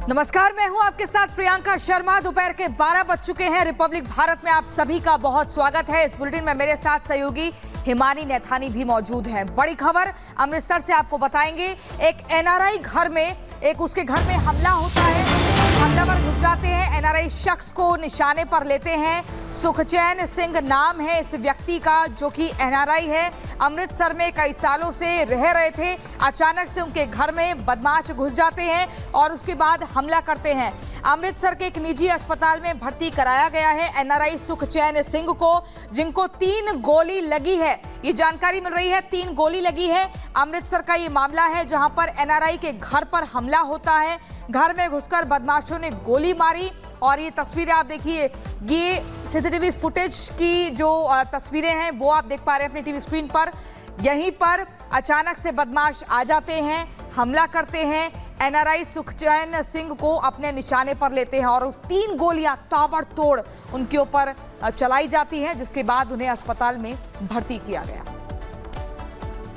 नमस्कार, मैं हूं आपके साथ प्रियंका शर्मा। दोपहर के 12 बज चुके हैं। रिपब्लिक भारत में आप सभी का बहुत स्वागत है। इस बुलेटिन में मेरे साथ सहयोगी हिमानी नैथानी भी मौजूद हैं। बड़ी खबर अमृतसर से आपको बताएंगे। एक एनआरआई घर में उसके घर में हमला होता है। हमलावर घुस जाते हैं, एनआरआई शख्स को निशाने पर लेते हैं। सुखचैन सिंह नाम है इस व्यक्ति का, जो कि एनआरआई है। अमृतसर में कई सालों से रह रहे थे। अचानक से उनके घर में बदमाश घुस जाते हैं और उसके बाद हमला करते हैं। अमृतसर के एक निजी अस्पताल में भर्ती कराया गया है एनआरआई सुखचैन सिंह को, जिनको 3 गोली लगी है। ये जानकारी मिल रही है, 3 गोली लगी है। अमृतसर का ये मामला है जहां पर एनआरआई के घर पर हमला होता है। घर में घुसकर बदमाशों ने गोली मारी और ये तस्वीरें आप देखिए। ये सीसीटीवी फुटेज की जो तस्वीरें हैं वो आप देख पा रहे हैं अपनी टीवी स्क्रीन पर। यहीं पर अचानक से बदमाश आ जाते हैं, हमला करते हैं, एनआरआई सुखचैन सिंह को अपने निशाने पर लेते हैं और 3 गोलियां ताबड़तोड़ उनके ऊपर चलाई जाती हैं, जिसके बाद उन्हें अस्पताल में भर्ती किया गया।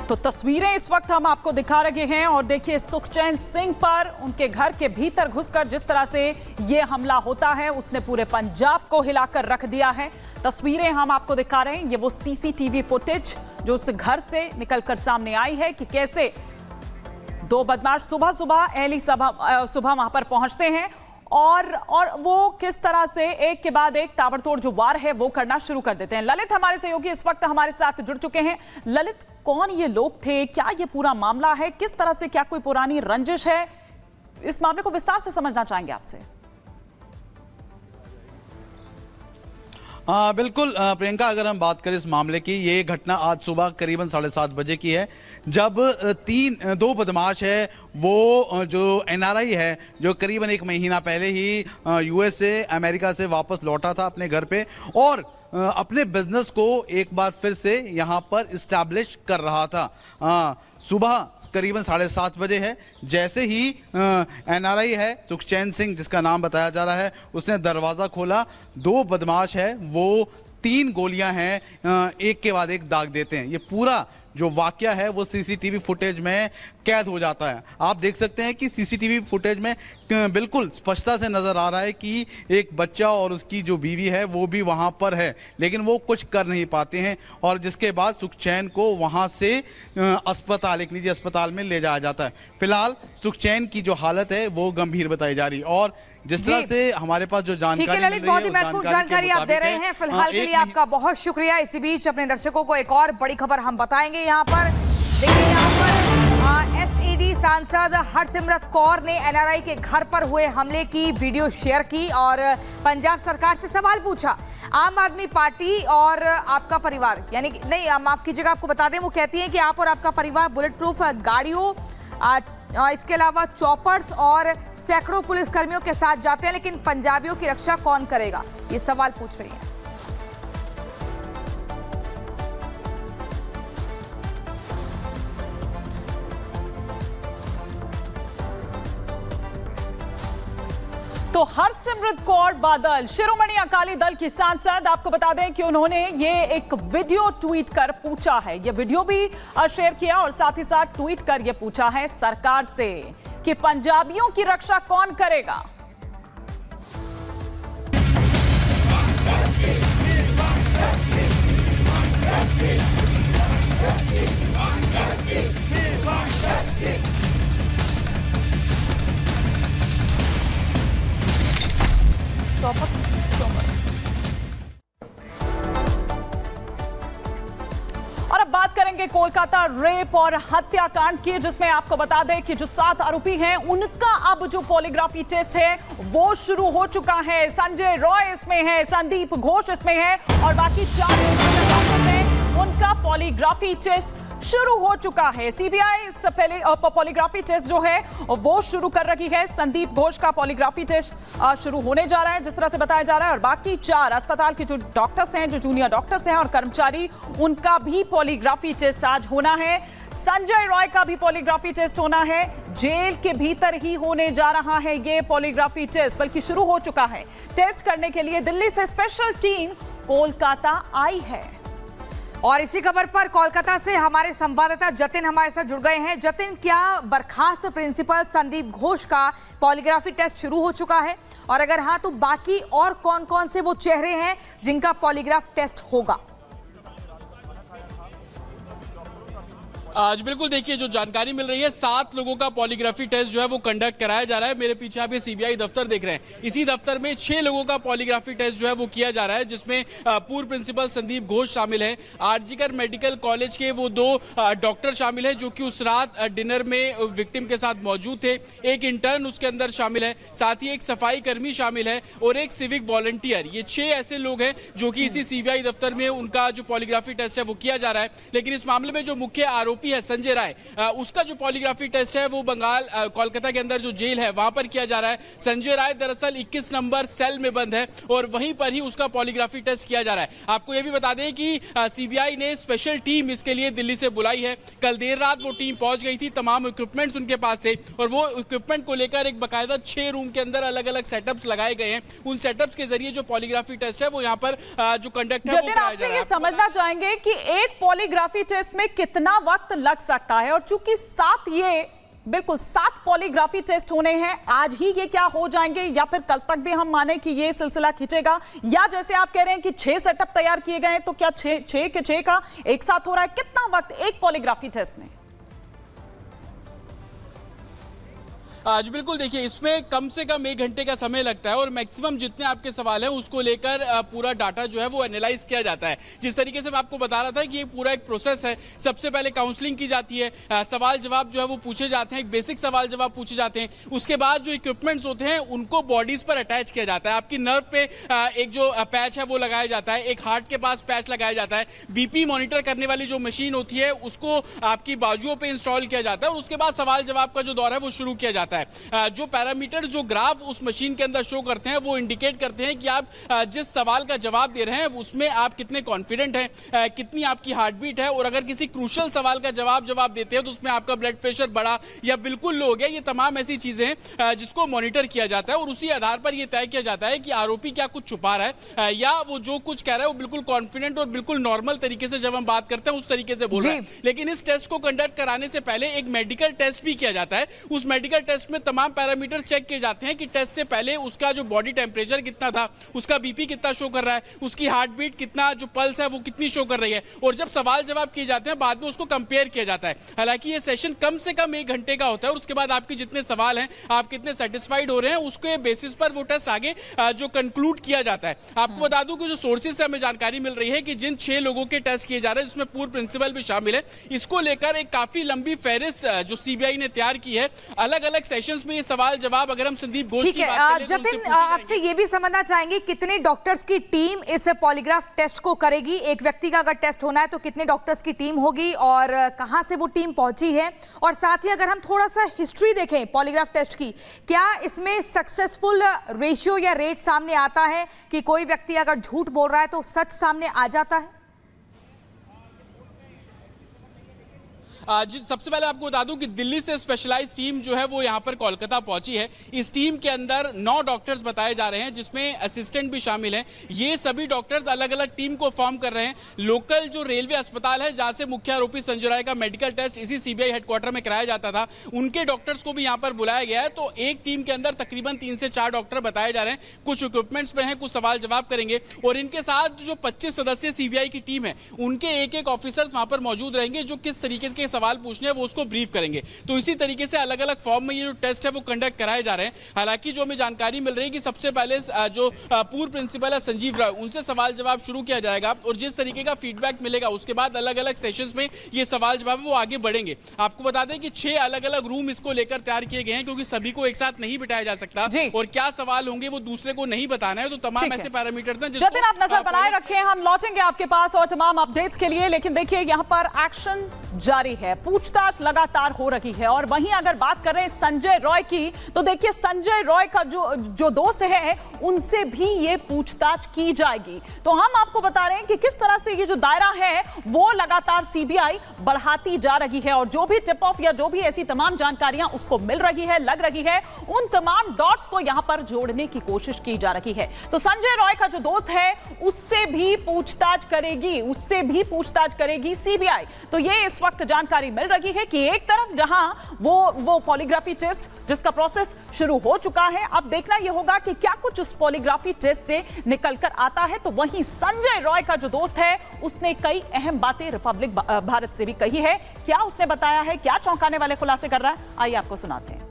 तो तस्वीरें इस वक्त हम आपको दिखा रहे हैं और देखिए सुखचैन सिंह पर उनके घर के भीतर घुसकर जिस तरह से ये हमला होता है, उसने पूरे पंजाब को हिलाकर रख दिया है। तस्वीरें हम आपको दिखा रहे हैं, ये वो सीसीटीवी फुटेज जो उस घर से निकलकर सामने आई है कि कैसे 2 बदमाश सुबह सुबह वहां पर पहुंचते हैं और वो किस तरह से एक के बाद एक ताबड़तोड़ जो वार है वो करना शुरू कर देते हैं। ललित हमारे सहयोगी इस वक्त हमारे साथ जुड़ चुके हैं। ललित, कौन ये लोग थे, क्या ये पूरा मामला है, किस तरह से, क्या कोई पुरानी रंजिश है? इस मामले को विस्तार से समझना चाहेंगे आपसे। बिल्कुल प्रियंका, अगर हम बात करें इस मामले की, ये घटना आज सुबह करीबन 7:30 बजे की है, जब 2 बदमाश है वो जो एनआरआई है, जो करीबन 1 महीना पहले ही यूएसए अमेरिका से वापस लौटा था अपने घर पे और अपने बिजनेस को एक बार फिर से यहाँ पर इस्टेब्लिश कर रहा था। सुबह करीबन 7:30 बजे है, जैसे ही एनआरआई है सुखचैन सिंह, जिसका नाम बताया जा रहा है, उसने दरवाज़ा खोला। 2 बदमाश है वो 3 गोलियां हैं एक के बाद एक दाग देते हैं। ये पूरा जो वाकया है वो सीसीटीवी फुटेज में कैद हो जाता है। आप देख सकते हैं कि सीसीटीवी फुटेज में बिल्कुल स्पष्टता से नजर आ रहा है कि एक बच्चा और उसकी जो बीवी है वो भी वहां पर है, लेकिन वो कुछ कर नहीं पाते हैं और जिसके बाद सुखचैन को वहां से अस्पताल, एक निजी अस्पताल में ले जाया जाता है। फिलहाल सुखचैन की जो हालत है वो गंभीर बताई जा रही है और जिस तरह से हमारे पास जो जानकारी ललित, बहुत ही महत्वपूर्ण जानकारी आप दे रहे हैं। फिलहाल के लिए आपका बहुत शुक्रिया। इसी बीच अपने दर्शकों को एक और बड़ी खबर हम बताएंगे। यहाँ पर देखिए, यहाँ पर एसईडी सांसद हरसिमरत कौर ने एनआरआई के घर पर हुए हमले की वीडियो शेयर की और पंजाब सरकार से सवाल पूछा। आम आदमी पार्टी और आपका परिवार, यानी नहीं, माफ कीजिएगा, आपको बता दें, वो कहती हैं कि आप और आपका परिवार बुलेट प्रूफ गाड़ियों, इसके अलावा चॉपर्स और सैकड़ों पुलिसकर्मियों के साथ जाते हैं, लेकिन पंजाबियों की रक्षा कौन करेगा, ये सवाल पूछ रही हैं। तो हरसिमरत कौर बादल, शिरोमणि अकाली दल की सांसद, आपको बता दें कि उन्होंने ये एक वीडियो ट्वीट कर पूछा है, ये वीडियो भी शेयर किया और साथ ही साथ ट्वीट कर ये पूछा है सरकार से कि पंजाबियों की रक्षा कौन करेगा। और अब बात करेंगे कोलकाता रेप और हत्याकांड की, जिसमें आपको बता दें कि जो 7 आरोपी हैं उनका अब जो पॉलीग्राफी टेस्ट है वो शुरू हो चुका है। संजय रॉय इसमें है, संदीप घोष इसमें है और बाकी 4 डॉक्टर्स हैं, उनका पॉलीग्राफी टेस्ट शुरू हो चुका है। सीबीआई पहले पॉलीग्राफी टेस्ट जो है वो शुरू कर रही है। संदीप घोष का पॉलीग्राफी टेस्ट शुरू होने जा रहा है, जिस तरह से बताया जा रहा है, और बाकी 4 अस्पताल के जो डॉक्टर्स हैं, जो जूनियर डॉक्टर्स हैं और कर्मचारी, उनका भी पॉलीग्राफी टेस्ट आज होना है। संजय रॉय का भी पॉलीग्राफी टेस्ट होना है। जेल के भीतर ही होने जा रहा है ये पॉलीग्राफी टेस्ट, बल्कि शुरू हो चुका है। टेस्ट करने के लिए दिल्ली से स्पेशल टीम कोलकाता आई है। और इसी खबर पर कोलकाता से हमारे संवाददाता जतिन हमारे साथ जुड़ गए हैं। जतिन, क्या बर्खास्त प्रिंसिपल संदीप घोष का पॉलीग्राफी टेस्ट शुरू हो चुका है, और अगर हाँ तो बाकी और कौन कौन से वो चेहरे हैं जिनका पॉलीग्राफ टेस्ट होगा? आज बिल्कुल देखिए, जो जानकारी मिल रही है 7 लोगों का पॉलीग्राफी टेस्ट जो है वो कंडक्ट कराया जा रहा है। मेरे पीछे आप ये सीबीआई दफ्तर देख रहे हैं, इसी दफ्तर में 6 लोगों का पॉलीग्राफी टेस्ट जो है वो किया जा रहा है, जिसमें पूर्व प्रिंसिपल संदीप घोष शामिल हैं, आरजीकर मेडिकल कॉलेज के वो 2 डॉक्टर शामिल हैं जो कि उस रात डिनर में विक्टिम के साथ मौजूद थे, एक इंटर्न उसके अंदर शामिल है, साथ ही एक सफाई कर्मी शामिल है और एक सिविक वॉलंटियर। ये 6 ऐसे लोग हैं जो कि इसी सीबीआई दफ्तर में उनका जो पॉलीग्राफी टेस्ट है वो किया जा रहा है। लेकिन इस मामले में जो मुख्य आरोपी है संजय राय, उसका जो पॉलीग्राफी टेस्ट है वो बंगाल कोलकाता के अंदर जो जेल है वहां पर किया जा रहा है। संजय राय दरअसल 21 नंबर सेल में बंद है और वहीं पर ही उसका पॉलीग्राफी टेस्ट किया जा रहा है। आपको यह भी बता दें कि सीबीआई ने स्पेशल टीम इसके लिए दिल्ली से बुलाई है। कल देर रात वो टीम पहुंच गई थी, तमाम इक्विपमेंट्स उनके पास से, और वो इक्विपमेंट को लेकर एक बकायदा 6 रूम के अंदर अलग अलग सेटअप्स लगाए गए हैं। उन सेटअप्स के जरिए जो पॉलीग्राफी टेस्ट है वो यहाँ पर जो कंडक्ट है वो कराया जा रहा है। आपसे ये समझना चाहेंगे कि एक पॉलीग्राफी टेस्ट में कितना वक्त लग सकता है, और चूंकि 7 पॉलीग्राफी टेस्ट होने हैं, आज ही ये क्या हो जाएंगे या फिर कल तक भी हम माने कि ये सिलसिला खींचेगा, या जैसे आप कह रहे हैं कि 6 सेटअप तैयार किए गए हैं तो क्या 6 के 6 का एक साथ हो रहा है? कितना वक्त एक पॉलीग्राफी टेस्ट में? आज बिल्कुल देखिए, इसमें कम से कम 1 घंटे का समय लगता है और मैक्सिमम जितने आपके सवाल हैं उसको लेकर पूरा डाटा जो है वो एनालाइज किया जाता है। जिस तरीके से मैं आपको बता रहा था कि ये पूरा एक प्रोसेस है। सबसे पहले काउंसलिंग की जाती है, सवाल जवाब जो है वो पूछे जाते हैं, एक बेसिक सवाल जवाब पूछे जाते हैं। उसके बाद जो इक्विपमेंट्स होते हैं उनको बॉडीज पर अटैच किया जाता है। आपकी नर्व पे एक जो पैच है वो लगाया जाता है, एक हार्ट के पास पैच लगाया जाता है, बीपी मॉनिटर करने वाली जो मशीन होती है उसको आपकी बाजुओं पे इंस्टॉल किया जाता है और उसके बाद सवाल जवाब का जो दौर है वो शुरू किया जाता है। जो पैरामीटर, जो ग्राफ उस मशीन के अंदर शो करते हैं वो इंडिकेट करते हैं कि आप जिस सवाल का जवाब दे रहे हैं उसमें आप कितने कॉन्फिडेंट हैं, कितनी आपकी हार्ट बीट है, और अगर किसी क्रूशियल सवाल का जवाब देते हैं तो उसमें आपका ब्लड प्रेशर बढ़ा या बिल्कुल लो हो गया। ये तमाम ऐसी चीजें हैं जिसको मॉनिटर किया जाता है और उसी आधार पर यह तय किया जाता है कि आरोपी क्या कुछ छुपा रहा है या वो जो कुछ कह रहा है वो बिल्कुल कॉन्फिडेंट और बिल्कुल नॉर्मल तरीके से जब हम बात करते हैं उस तरीके से बोल रहा है। लेकिन इस टेस्ट को कंडक्ट कराने से पहले एक मेडिकल टेस्ट भी किया जाता है। उस मेडिकल टेस्ट में तमाम पैरामीटर्स चेक किए जाते हैं कि टेस्ट से पहले उसका जो बॉडी टेम्परेचर कितना था, उसका बीपी कितना शो कर रहा है, उसकी हार्ट बीट कितना, जो पल्स है वो कितनी शो कर रही है, और जब सवाल जवाब किए जाते हैं बाद में उसको कंपेयर किया जाता है। हालांकि ये सेशन कम से कम 1 घंटे का होता है और उसके बाद आपके जितने सवाल हैं, आप कितने सेटिस्फाइड हो रहे हैं, उसके बेसिस पर वो टेस्ट आगे जो कंक्लूड किया जाता है। आपको बता दूं कि जो सोर्सेज से हमें जानकारी मिल रही है कि जिन 6 लोगों के टेस्ट किए जा रहे हैं जिसमें पूर्व प्रिंसिपल भी शामिल है, इसको लेकर एक काफी लंबी फहरिस्त जो सीबीआई ने तैयार की है। अलग अलग सेशंस में ये सवाल जवाब, अगर हम संदीप घोष की बात करें तो जतिन, आपसे ये भी समझना चाहेंगे कितने डॉक्टर्स की टीम इस पॉलीग्राफ टेस्ट को करेगी? एक व्यक्ति का अगर टेस्ट होना है तो कितने डॉक्टर्स की टीम होगी और कहां से वो टीम पहुंची है? और साथ ही अगर हम थोड़ा सा हिस्ट्री देखें पॉलीग्राफ टेस्ट की, क्या इसमें सक्सेसफुल रेशियो या रेट सामने आता है कि कोई व्यक्ति अगर झूठ बोल रहा है तो सच सामने आ जाता है? सबसे पहले आपको बता दूं कि दिल्ली से स्पेशलाइज्ड टीम जो है वो यहां पर कोलकाता पहुंची है। इस टीम के अंदर 9 डॉक्टर्स बताए जा रहे हैं जिसमें असिस्टेंट भी शामिल हैं। ये सभी डॉक्टर्स अलग अलग टीम को फॉर्म कर रहे हैं। लोकल जो रेलवे अस्पताल है जहां से मुख्य आरोपी संजय राय का मेडिकल टेस्ट इसी सीबीआई हेडक्वार्टर में कराया जाता था, उनके डॉक्टर्स को भी यहां पर बुलाया गया है। तो एक टीम के अंदर तकरीबन 3 से 4 डॉक्टर बताए जा रहे हैं। कुछ इक्विपमेंट्स पे हैं, कुछ सवाल जवाब करेंगे, और इनके साथ जो 25 सदस्यीय सीबीआई की टीम है उनके एक ऑफिसर्स वहां पर मौजूद रहेंगे जो किस तरीके के सवाल पूछने हैं वो उसको ब्रीफ करेंगे। तो इसी तरीके से अलग अलग फॉर्म में ये जो टेस्ट है वो कंडक्ट कराए जा रहे हैं। हालांकि जो हमें जानकारी मिल रही है कि सबसे पहले जो पूर्व प्रिंसिपल है संजीव राय, उनसे सवाल जवाब शुरू किया जाएगा और जिस तरीके का फीडबैक मिलेगा उसके बाद अलग अलग सेशंस में ये सवाल जवाब वो आगे बढ़ेंगे। आपको बता दें कि 6 अलग अलग रूम इसको लेकर तैयार किए गए हैं क्योंकि सभी को एक साथ नहीं बिठाया जा सकता और क्या सवाल होंगे वो दूसरे को नहीं बताना है। तो तमाम ऐसे पैरामीटर्स हैं जिसको आप नजर बनाए रखें। हम लौटेंगे आपके पास और तमाम अपडेट्स के लिए, लेकिन देखिए यहां पर एक्शन जारी है, पूछताछ लगातार हो रही है। और वहीं अगर बात करें संजय रॉय की, तो देखिए संजय रॉय का जो दोस्त है उनसे भी ये पूछताछ की जाएगी। तो हम आपको बता रहे हैं कि किस तरह से ये जो दायरा है वो लगातार सीबीआई बढ़ाती जा रही है और जो भी टिप ऑफ या जो भी ऐसी तमाम जानकारियां उसको मिल रही है, लग रही है, उन तमाम डॉट्स को यहां पर जोड़ने की कोशिश की जा रही है। तो संजय रॉय का जो दोस्त है उससे भी पूछताछ करेगी सीबीआई। तो ये इस वक्त जानकारी मिल रही है कि एक तरफ जहां वो पॉलीग्राफी टेस्ट जिसका प्रोसेस शुरू हो चुका है, अब देखना यह होगा कि क्या कुछ उस पॉलीग्राफी टेस्ट से निकलकर आता है। तो वहीं संजय रॉय का जो दोस्त है उसने कई अहम बातें रिपब्लिक भारत से भी कही है। क्या उसने बताया है, क्या चौंकाने वाले खुलासे कर रहा है, आइए आपको सुनाते हैं।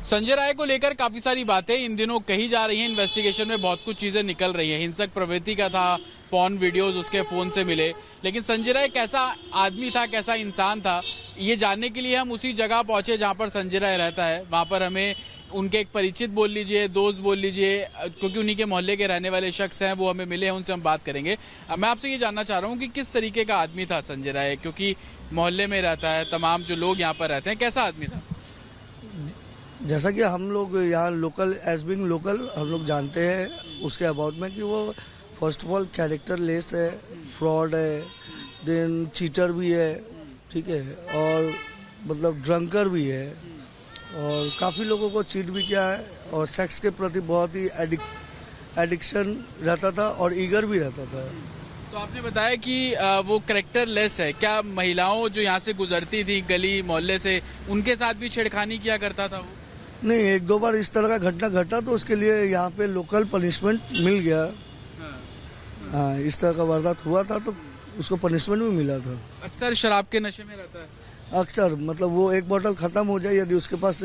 संजय राय को लेकर काफी सारी बातें इन दिनों कही जा रही हैं। इन्वेस्टिगेशन में बहुत कुछ चीजें निकल रही हैं। हिंसक प्रवृत्ति का था, पॉर्न वीडियोस उसके फोन से मिले, लेकिन संजय राय कैसा आदमी था, कैसा इंसान था, ये जानने के लिए हम उसी जगह पहुंचे जहां पर संजय राय रहता है। वहां पर हमें उनके एक परिचित बोल लीजिए, दोस्त बोल लीजिए, क्योंकि उन्हीं के मोहल्ले के रहने वाले शख्स हैं, वो हमें मिले हैं, उनसे हम बात करेंगे। मैं आपसे ये जानना चाह रहा हूँ कि किस तरीके का आदमी था संजय राय, क्योंकि मोहल्ले में रहता है, तमाम जो लोग यहाँ पर रहते हैं, कैसा आदमी था? जैसा कि हम लोग यहाँ लोकल एज बिंग लोकल हम लोग जानते हैं उसके अबाउट में कि वो first of all character less है, फ्रॉड है, देन चीटर भी है, ठीक है, और मतलब ड्रंकर भी है और काफ़ी लोगों को चीट भी किया है और सेक्स के प्रति बहुत ही एडिक्शन रहता था और ईगर भी रहता था। तो आपने बताया कि वो कैरेक्टर लेस है, क्या महिलाओं जो यहाँ से गुजरती थी गली मोहल्ले से, उनके साथ भी छेड़खानी किया करता था वो? नहीं, एक दो बार इस तरह का घटना घटा तो उसके लिए यहाँ पे लोकल पनिशमेंट मिल गया। हाँ, इस तरह का वारदात हुआ था तो उसको पनिशमेंट भी मिला था। अक्सर शराब के नशे में रहता है? अक्सर, मतलब वो एक बोतल खत्म हो जाए, यदि उसके पास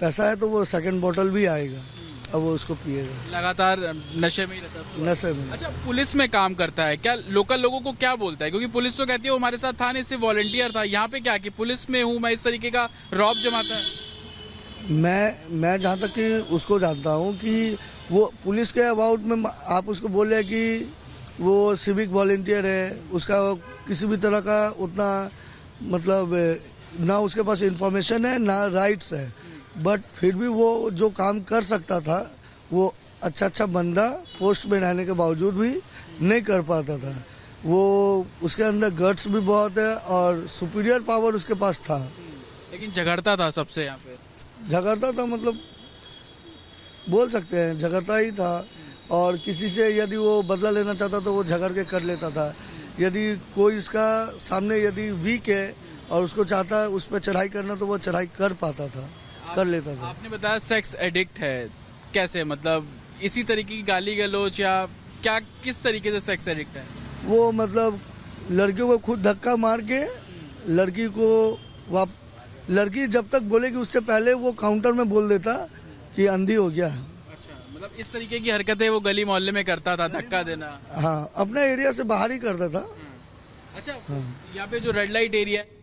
पैसा है तो वो सेकंड बोतल भी आएगा, अब वो उसको पिएगा। लगातार नशे में ही रहता है? नशे में। अच्छा, पुलिस में काम करता है, क्या लोकल लोगों को क्या बोलता है? क्योंकि पुलिस तो कहती है वो हमारे साथ था नहीं, सिर्फ वॉलंटियर था। यहाँ पे क्या कि पुलिस में हूँ मैं, इस तरीके का रौब जमाता है? मैं जहाँ तक कि उसको जानता हूँ कि वो पुलिस के अबाउट में आप उसको बोल रहे हैं कि वो सिविक वॉलंटियर है, उसका किसी भी तरह का उतना मतलब ना उसके पास इंफॉर्मेशन है ना राइट्स है, बट फिर भी वो जो काम कर सकता था वो अच्छा बंदा पोस्ट में रहने के बावजूद भी नहीं कर पाता था। वो उसके अंदर गट्स भी बहुत है और सुपीरियर पावर उसके पास था, लेकिन झगड़ता था सबसे। यहाँ पे झगड़ता था, मतलब बोल सकते हैं झगड़ता ही था। और किसी से यदि वो बदला लेना चाहता तो वो झगड़ के कर लेता था। यदि कोई इसका सामने यदि वीक है और उसको चाहता है उस पर चढ़ाई करना तो वो चढ़ाई कर पाता था, कर लेता था। आपने बताया सेक्स एडिक्ट है, कैसे, मतलब इसी तरीके की गाली गलौज या क्या, किस तरीके से सेक्स एडिक्ट है वो? मतलब लड़कियों को खुद धक्का मार के लड़की जब तक बोलेगी उससे पहले वो काउंटर में बोल देता कि अंधी हो गया है। अच्छा, मतलब इस तरीके की हरकतें वो गली मोहल्ले में करता था, धक्का देना? हाँ, अपने एरिया से बाहर ही करता था। अच्छा, यहाँ पे जो रेड लाइट एरिया है